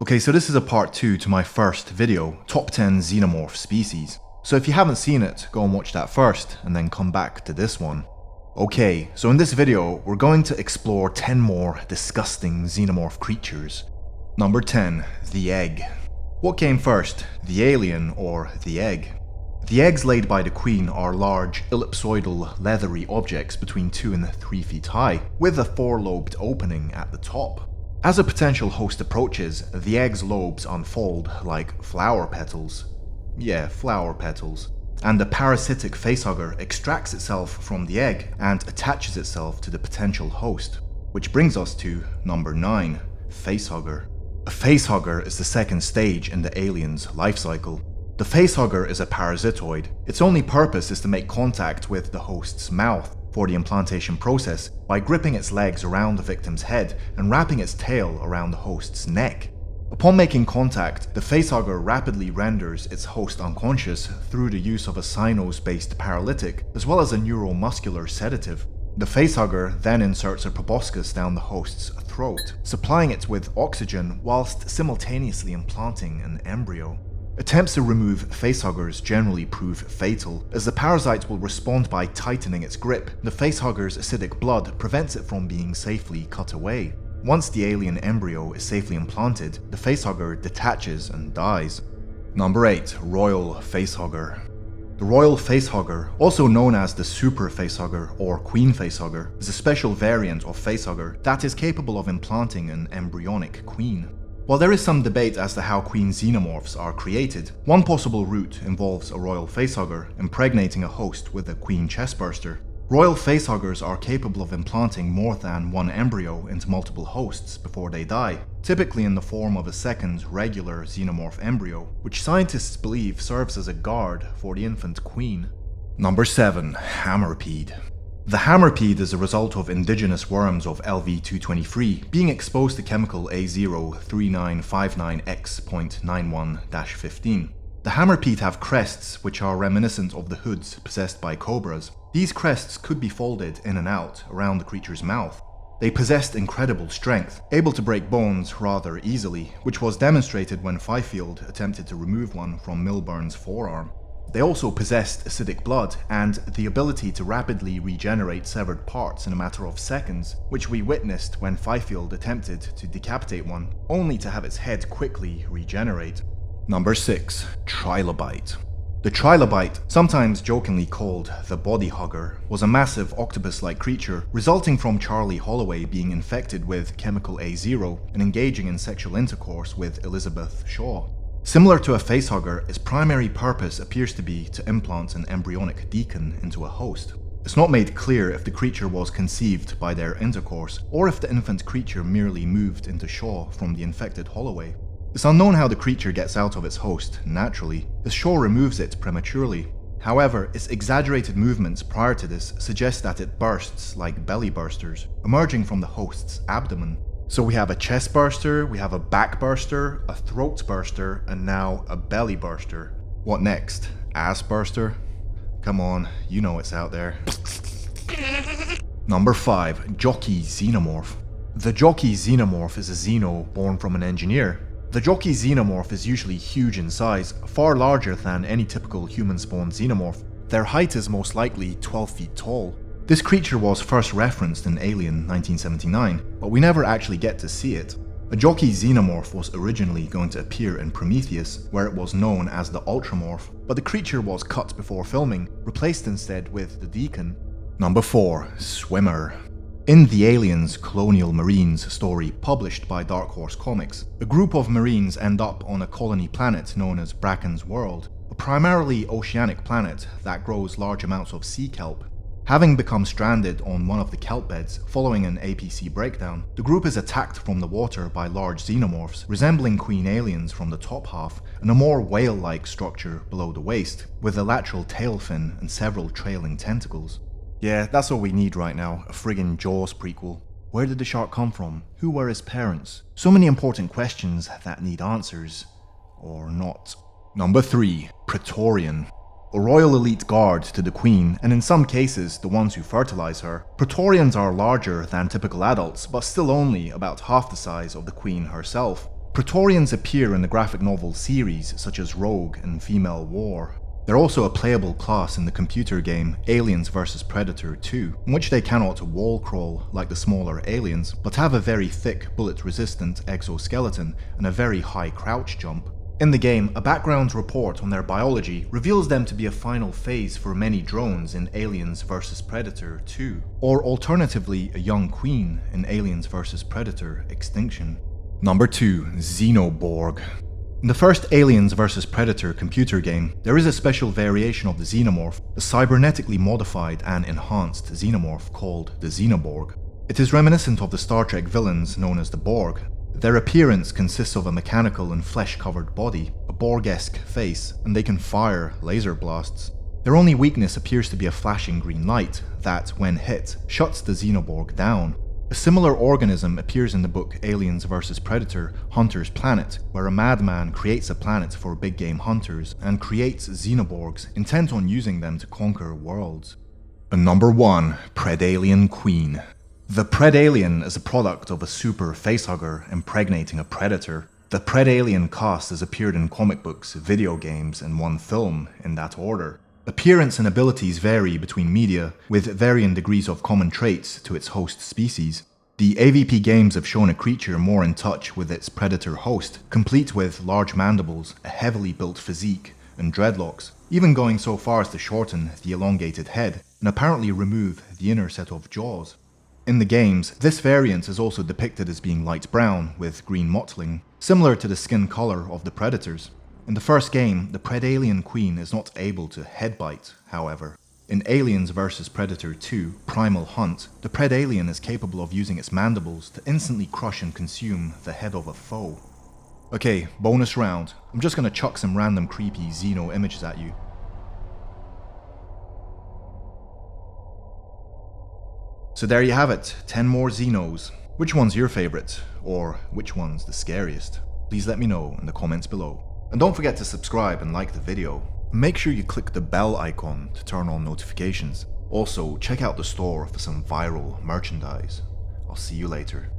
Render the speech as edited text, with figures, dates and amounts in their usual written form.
Okay, so this is a part 2 to my first video, Top 10 Xenomorph Species. So if you haven't seen it, go and watch that first, and then come back to this one. Okay, so in this video, we're going to explore 10 more disgusting xenomorph creatures. Number 10, the egg. What came first, the alien or the egg? The eggs laid by the queen are large, ellipsoidal, leathery objects between 2 and 3 feet high, with a 4-lobed opening at the top. As a potential host approaches, the egg's lobes unfold like flower petals. Yeah, flower petals. And the parasitic facehugger extracts itself from the egg and attaches itself to the potential host. Which brings us to number 9, facehugger. A facehugger is the second stage in the alien's life cycle. The facehugger is a parasitoid. Its only purpose is to make contact with the host's mouth for the implantation process by gripping its legs around the victim's head and wrapping its tail around the host's neck. Upon making contact, the facehugger rapidly renders its host unconscious through the use of a cyanose-based paralytic as well as a neuromuscular sedative. The facehugger then inserts a proboscis down the host's throat, supplying it with oxygen whilst simultaneously implanting an embryo. Attempts to remove facehuggers generally prove fatal, as the parasite will respond by tightening its grip. The facehugger's acidic blood prevents it from being safely cut away. Once the alien embryo is safely implanted, the facehugger detaches and dies. Number 8, royal facehugger. The royal facehugger, also known as the super facehugger or queen facehugger, is a special variant of facehugger that is capable of implanting an embryonic queen. While there is some debate as to how queen xenomorphs are created, one possible route involves a royal facehugger impregnating a host with a queen chestburster. Royal facehuggers are capable of implanting more than one embryo into multiple hosts before they die, typically in the form of a second regular xenomorph embryo, which scientists believe serves as a guard for the infant queen. Number 7, hammerpede. The hammerpede is a result of indigenous worms of LV-223 being exposed to chemical A03959X.91-15. The hammerpede have crests which are reminiscent of the hoods possessed by cobras. These crests could be folded in and out around the creature's mouth. They possessed incredible strength, able to break bones rather easily, which was demonstrated when Fifield attempted to remove one from Milburn's forearm. They also possessed acidic blood and the ability to rapidly regenerate severed parts in a matter of seconds, which we witnessed when Fifield attempted to decapitate one, only to have its head quickly regenerate. Number 6, Trilobite. The Trilobite, sometimes jokingly called the body hugger, was a massive octopus-like creature resulting from Charlie Holloway being infected with chemical A0 and engaging in sexual intercourse with Elizabeth Shaw. Similar to a facehugger, its primary purpose appears to be to implant an embryonic deacon into a host. It's not made clear if the creature was conceived by their intercourse, or if the infant creature merely moved into Shaw from the infected Holloway. It's unknown how the creature gets out of its host naturally, as Shaw removes it prematurely. However, its exaggerated movements prior to this suggest that it bursts like belly bursters, emerging from the host's abdomen. So we have a chest burster, we have a back burster, a throat burster, and now a belly burster. What next? Ass burster? Come on, you know it's out there. Number 5, Jockey Xenomorph. The Jockey Xenomorph is a xeno born from an engineer. The Jockey Xenomorph is usually huge in size, far larger than any typical human-spawned xenomorph. Their height is most likely 12 feet tall. This creature was first referenced in Alien 1979, but we never actually get to see it. A Jockey Xenomorph was originally going to appear in Prometheus, where it was known as the Ultramorph, but the creature was cut before filming, replaced instead with the Deacon. Number 4, Swimmer. In the Aliens Colonial Marines story published by Dark Horse Comics, a group of Marines end up on a colony planet known as Bracken's World, a primarily oceanic planet that grows large amounts of sea kelp. Having become stranded on one of the kelp beds following an APC breakdown, the group is attacked from the water by large xenomorphs resembling queen aliens from the top half and a more whale-like structure below the waist, with a lateral tail fin and several trailing tentacles. Yeah, that's all we need right now, a friggin' Jaws prequel. Where did the shark come from? Who were his parents? So many important questions that need answers. Or not. Number 3, Praetorian. A royal elite guard to the queen, and in some cases, the ones who fertilize her. Praetorians are larger than typical adults, but still only about half the size of the queen herself. Praetorians appear in the graphic novel series such as Rogue and Female War. They're also a playable class in the computer game Aliens vs Predator 2, in which they cannot wall crawl like the smaller aliens, but have a very thick bullet-resistant exoskeleton and a very high crouch jump. In the game, a background report on their biology reveals them to be a final phase for many drones in Aliens vs Predator 2, or alternatively a young queen in Aliens vs Predator Extinction. Number 2. Zeno Borg. In the first Aliens vs Predator computer game, there is a special variation of the xenomorph, a cybernetically modified and enhanced xenomorph called the Zeno Borg. It is reminiscent of the Star Trek villains known as the Borg. Their appearance consists of a mechanical and flesh-covered body, a Borg-esque face, and they can fire laser blasts. Their only weakness appears to be a flashing green light that, when hit, shuts the Xenoborg down. A similar organism appears in the book Aliens vs Predator Hunter's Planet, where a madman creates a planet for big game hunters and creates xenoborgs intent on using them to conquer worlds. And number 1. Predalien Queen. The Predalien is a product of a super facehugger impregnating a predator. The Predalien cast has appeared in comic books, video games, and one film in that order. Appearance and abilities vary between media, with varying degrees of common traits to its host species. The AVP games have shown a creature more in touch with its predator host, complete with large mandibles, a heavily built physique, and dreadlocks, even going so far as to shorten the elongated head, and apparently remove the inner set of jaws. In the games, this variant is also depicted as being light brown with green mottling, similar to the skin color of the predators. In the first game, the Predalien Queen is not able to headbite, however. In Aliens vs Predator 2 Primal Hunt, the Predalien is capable of using its mandibles to instantly crush and consume the head of a foe. Okay, bonus round. I'm just gonna chuck some random creepy Xeno images at you. So there you have it, 10 more Xenos. Which one's your favorite? Or which one's the scariest? Please let me know in the comments below. And don't forget to subscribe and like the video. Make sure you click the bell icon to turn on notifications. Also, check out the store for some viral merchandise. I'll see you later.